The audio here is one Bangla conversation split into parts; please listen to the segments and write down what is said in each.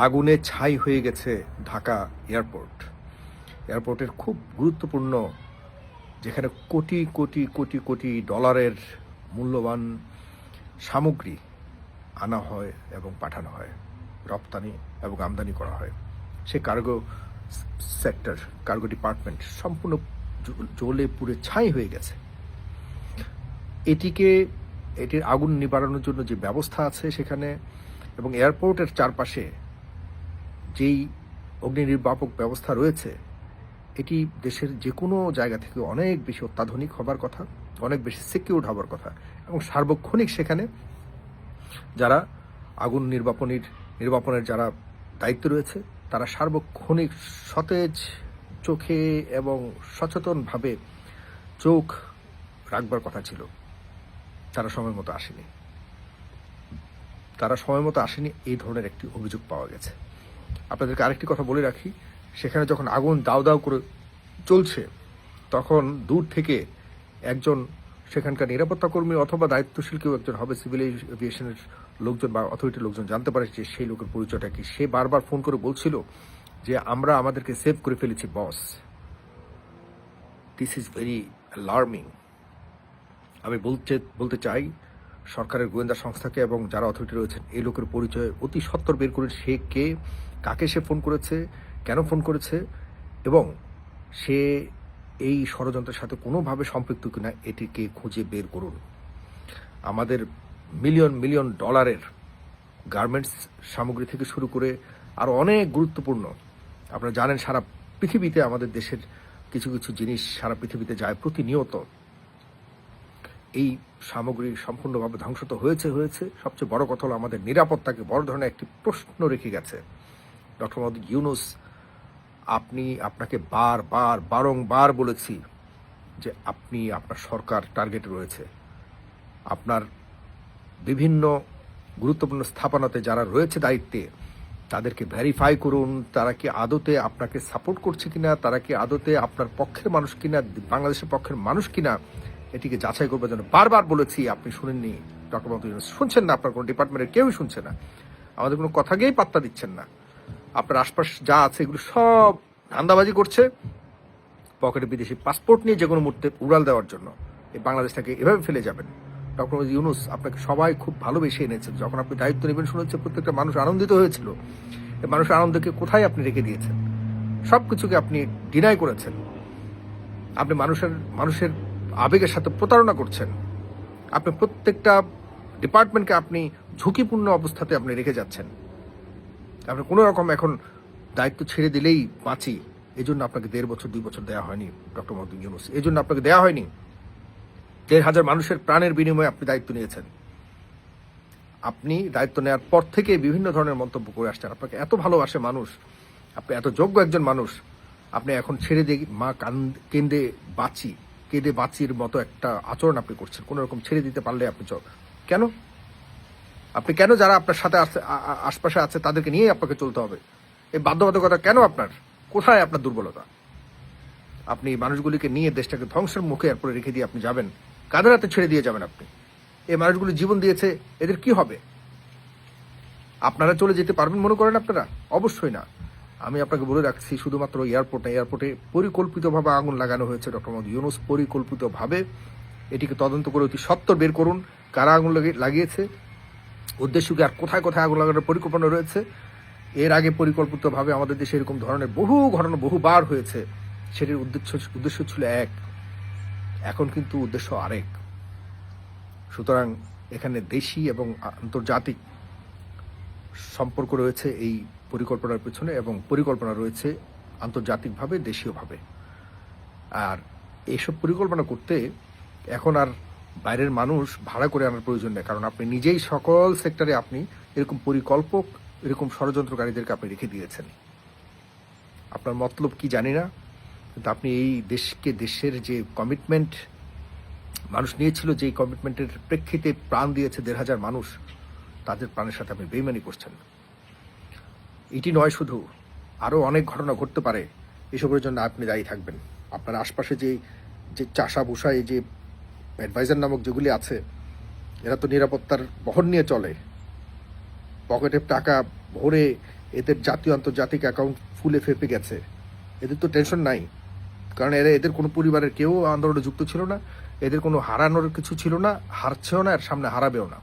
আগুনে ছাই হয়ে গেছে ঢাকা এয়ারপোর্ট। এয়ারপোর্টের খুব গুরুত্বপূর্ণ, যেখানে কোটি কোটি কোটি কোটি ডলারের মূল্যবান সামগ্রী আনা হয় এবং পাঠানো হয়, রপ্তানি এবং আমদানি করা হয়। সে কার্গো সেক্টর, কার্গো ডিপার্টমেন্ট সম্পূর্ণ জ্বলে পুড়ে ছাই হয়ে গেছে। এটির আগুন নিবারণের জন্য যে ব্যবস্থা আছে সেখানে এবং এয়ারপোর্টের চারপাশে যেই অগ্নি নির্বাপক ব্যবস্থা রয়েছে, এটি দেশের যে কোনো জায়গা থেকে অনেক বেশি অত্যাধুনিক হবার কথা, অনেক বেশি সিকিউরড হবার কথা এবং সার্বক্ষণিক সেখানে যারা আগুন নির্বাপনের যারা দায়িত্ব রয়েছে তারা সার্বক্ষণিক সতেজ চোখে এবং সচেতনভাবে চোখ রাখবার কথা ছিল। তারা সময় মতো আসেনি, এই ধরনের একটি অভিযোগ পাওয়া গেছে। আপনাদেরকে আরেকটি কথা বলে রাখি, সেখানে যখন আগুন দাউ দাউ করে চলছে তখন দূর থেকে একজন সেখানকার নিরাপত্তা কর্মী অথবা দায়িত্বশীল কেউ একজন হবে, সিভিল এভিয়েশনের লোকজন বা অথরিটির লোকজন জানতে পারে যে সেই লোকের পরিচয়টা কি। সে বারবার ফোন করে বলছিল যে আমরা আমাদেরকে সেভ করে ফেলেছি boss. This is very alarming. আমি বলতে চাই সরকারের গোয়েন্দা সংস্থাকে এবং যারা অথরিটি রয়েছেন এই লোকের পরিচয় অতি সত্বর বের করুন। সে কে, কাকে সে ফোন করেছে, কেন ফোন করেছে এবং সে এই ষড়যন্ত্রের সাথে কোনোভাবে সম্পৃক্ত কিনা এটিকে খুঁজে বের করুন। আমাদের মিলিয়ন মিলিয়ন ডলারের গার্মেন্টস সামগ্রী থেকে শুরু করে আরও অনেক গুরুত্বপূর্ণ, আপনারা জানেন সারা পৃথিবীতে আমাদের দেশের কিছু কিছু জিনিস সারা পৃথিবীতে যায় প্রতিনিয়ত। এই সামগ্রী সম্পূর্ণভাবে ধ্বংস তো হয়েছে। সবচেয়ে বড় কথা হলো আমাদের নিরাপত্তাকে বড় ধরনের একটি প্রশ্ন রেখে গেছে ডক্টর মোহাম্মদ ইউনূস। আপনাকে বারংবার বলেছি যে আপনার সরকার টার্গেটে রয়েছে। আপনার বিভিন্ন গুরুত্বপূর্ণ স্থাপনাতে যারা রয়েছে দায়িত্বে তাদেরকে ভেরিফাই করুন, তারা কি আদতে আপনাকে সাপোর্ট করছে কিনা, তারা কি আদতে আপনার পক্ষের মানুষ কিনা, বাংলাদেশের পক্ষের মানুষ কিনা, এটিকে যাচাই করবার জন্য বারবার বলেছি। আপনি শুনেননি ডক্টর মোহাম্মদ ইউনূস, শুনছেন না, আপনার কোনো ডিপার্টমেন্টের কেউই শুনছে না, আমাদের কোনো কথাকেই পাত্তা দিচ্ছেন না। আপনার আশপাশ যা আছে এগুলো সব ধান্দাবাজি করছে, পকেটে বিদেশি পাসপোর্ট নিয়ে যে কোনো মুহূর্তে উড়াল দেওয়ার জন্য এই বাংলাদেশটাকে এভাবে ফেলে যাবেন। ডক্টর মোহাম্মদ ইউনূস, আপনাকে সবাই খুব ভালোবেসে এনেছেন। যখন আপনি দায়িত্ব নেবেন শুনেছে প্রত্যেকটা মানুষ আনন্দিত হয়েছিল। এই মানুষের আনন্দকে কোথায় আপনি রেখে দিয়েছেন? সব কিছুকে আপনি ডিনাই করেছেন। আপনি মানুষের আবেগের সাথে প্রতারণা করছেন। আপনি প্রত্যেকটা ডিপার্টমেন্টকে আপনি ঝুঁকিপূর্ণ অবস্থাতে আপনি রেখে যাচ্ছেন। আপনি কোনো রকম এখন দায়িত্ব ছেড়ে দিলেই বাঁচি, এই জন্য আপনাকে 1.5 বছর 2 বছর দেওয়া হয়নি ডক্টর মোহাম্মদ ইউনূস। এই জন্য আপনাকে দেওয়া হয়নি। 1,500 মানুষের প্রাণের বিনিময়ে আপনি দায়িত্ব নিয়েছেন। আপনি দায়িত্ব নেওয়ার পর থেকে বিভিন্ন ধরনের মন্তব্য করে আসছেন। আপনাকে এত ভালোবাসে মানুষ, আপনি এত যোগ্য একজন মানুষ, আপনি এখন ছেড়ে দিয়ে মা কেঁদে বাঁচির মতো একটা আচরণ আপনি করছেন। কোনো রকম ছেড়ে দিতে পারলে আপনি কেন যারা আপনার সাথে আশপাশে আছে তাদেরকে নিয়ে আপনাকে চলতে হবে? এই বাধ্যবাধকতা কেন আপনার? কোথায় আপনার দুর্বলতা? আপনি মানুষগুলিকে নিয়ে দেশটাকে ধ্বংসের মুখে এরপরে রেখে দিয়ে আপনি যাবেন, কাদের হাতে ছেড়ে দিয়ে যাবেন আপনি? এই মানুষগুলি জীবন দিয়েছে, এদের কি হবে? আপনারা চলে যেতে পারবেন মনে করেন আপনারা? অবশ্যই না। আমি আপনাকে বলে রাখছি, শুধুমাত্র এয়ারপোর্টে পরিকল্পিতভাবে আগুন লাগানো হয়েছে। ডক্টর মোহাম্মদ ইউনূস, পরিকল্পিতভাবে এটিকে তদন্ত করে অতি সত্বর বের করুন কারা আগুন লাগিয়েছে, উদ্দেশ্য কি, আর কোথায় কোথায় আগুন লাগানোর পরিকল্পনা রয়েছে। এর আগে পরিকল্পিতভাবে আমাদের দেশে এরকম ধরনের বহু ঘটনা বহুবার হয়েছে। সেটির উদ্দেশ্য ছিল এক, এখন কিন্তু উদ্দেশ্য আরেক। সুতরাং এখানে দেশি এবং আন্তর্জাতিক সম্পর্ক রয়েছে এই পরিকল্পনার পেছনে এবং পরিকল্পনা রয়েছে আন্তর্জাতিকভাবে, দেশীয়ভাবে। আর এইসব পরিকল্পনা করতে এখন আর বাইরের মানুষ ভাড়া করে আনার প্রয়োজন নেই, কারণ আপনি নিজেই সকল সেক্টরে আপনি এরকম পরিকল্পক, এরকম ষড়যন্ত্রকারীদেরকে আপনি রেখে দিয়েছেন। আপনার মতলব কি জানি না, কিন্তু আপনি এই দেশের যে কমিটমেন্ট মানুষ নিয়েছিল, যে কমিটমেন্টের প্রেক্ষিতে প্রাণ দিয়েছে 1,500 মানুষ, তাদের প্রাণের সাথে আপনি বেইমানি করছেন। এটি নয়, শুধু আরও অনেক ঘটনা ঘটতে পারে, এসবের জন্য আপনি দায়ী থাকবেন। আপনার আশপাশে যে চাষা ভুষা, এই যে অ্যাডভাইজার নামক যেগুলি আছে, এরা তো নিরাপত্তার বহর নিয়ে চলে, পকেটে টাকা ভরে এদের জাতীয় আন্তর্জাতিক অ্যাকাউন্ট ফুলে ফেঁপে গেছে, এদের তো টেনশন নাই, কারণ এদের কোনো পরিবারের কেউ আন্দোলনে যুক্ত ছিল না, এদের কোনো হারানোর কিছু ছিল না, হারছেও না, এর সামনে হারাবেও না।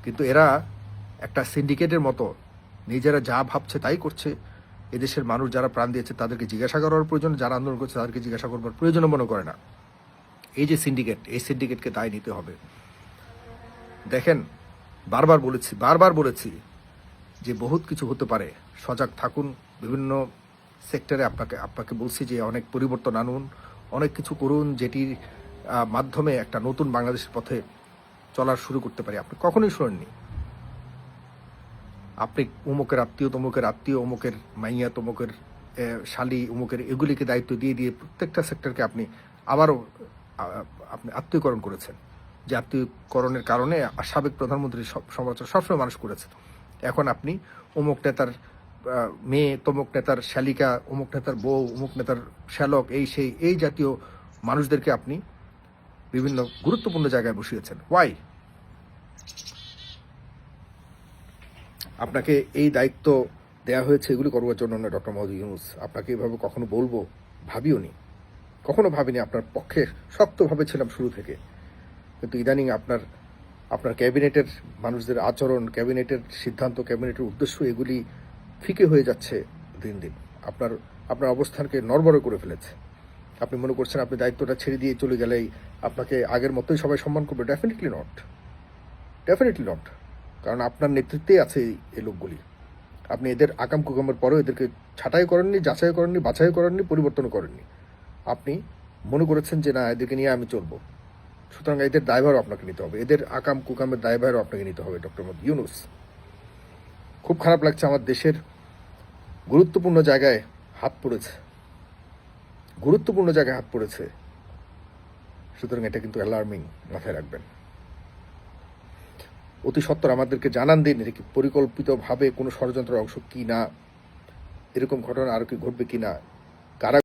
কিন্তু এরা একটা সিন্ডিকেটের মতো নিজেরা যা ভাবছে তাই করছে। এদেশের মানুষ যারা প্রাণ দিয়েছে তাদেরকে জিজ্ঞাসা করার প্রয়োজন, যারা আন্দোলন করছে তাদেরকে জিজ্ঞাসা করবার প্রয়োজনও মনে করে না। এই যে সিন্ডিকেট, এই সিন্ডিকেটকে দায় নিতে হবে। দেখেন, বারবার বলেছি যে বহুত কিছু হতে পারে, সজাগ থাকুন। বিভিন্ন সেক্টরে আপনাকে বলছি যে অনেক পরিবর্তন আনুন, অনেক কিছু করুন, যেটির মাধ্যমে একটা নতুন বাংলাদেশের পথে চলার শুরু করতে পারি। আপনি কখনোই শোনেননি আপনি অমুকের আত্মীয়, তমুকের আত্মীয়, অমুকের মাইয়া, তমুকের শালি, অমুকের, এগুলিকে দায়িত্ব দিয়ে দিয়ে প্রত্যেকটা সেক্টরকে আপনি আবারও আপনি আত্মীয়করণ করেছেন, যে আত্মীয়করণের কারণে সাবেক প্রধানমন্ত্রীর সমালোচনা সবসময় মানুষ করেছে। এখন আপনি অমুক নেতার মেয়ে, তমুক নেতার শালিকা, অমুক নেতার বউ, অমুক নেতার শ্যালক, এই জাতীয় মানুষদেরকে আপনি বিভিন্ন গুরুত্বপূর্ণ জায়গায় বসিয়েছেন। ওয়াই? আপনাকে এই দায়িত্ব দেয়া হয়েছে এগুলি করবার জন্য না ডক্টর মোহাম্মদ ইউনূস। আপনাকে এভাবে কখনো বলবো ভাবিও নি, কখনো ভাবিনি। আপনার পক্ষে শক্তভাবে ছিলাম শুরু থেকে, কিন্তু ইদানিং আপনার ক্যাবিনেটের মানুষদের আচরণ, ক্যাবিনেটের সিদ্ধান্ত, ক্যাবিনেটের উদ্দেশ্য, এগুলি ফিকে হয়ে যাচ্ছে দিন দিন। আপনার অবস্থানকে নড়বড়ে করে ফেলেছে। আপনি মনে করছেন আপনি দায়িত্বটা ছেড়ে দিয়ে চলে গেলেই আপনাকে আগের মতোই সবাই সম্মান করবে। Definitely not. কারণ আপনার নেতৃত্বেই আছে এই লোকগুলি। আপনি এদের আকাম কুকামের পরেও এদেরকে ছাঁটাই করেননি, যাচাই করেননি, বাছাই করেননি, পরিবর্তন করেননি। আপনি মনে করেছেন যে না, এদেরকে নিয়ে আমি চলবো, সুতরাং এদের দায়ভারও আপনাকে নিতে হবে, এদের আকাম কুকামের দায়ভারও আপনাকে নিতে হবে। ডক্টর মোহাম্মদ ইউনূস, খুব খারাপ লাগছে, আমার দেশের গুরুত্বপূর্ণ জায়গায় হাত পড়েছে, সুতরাং এটা কিন্তু অ্যালার্মিং, মাথায় রাখবেন। অতি সত্বর আমাদেরকে জানান দিন, এটা কি পরিকল্পিতভাবে কোনো ষড়যন্ত্রের অংশ কি না, এরকম ঘটনা আরও কি ঘটবে কি না।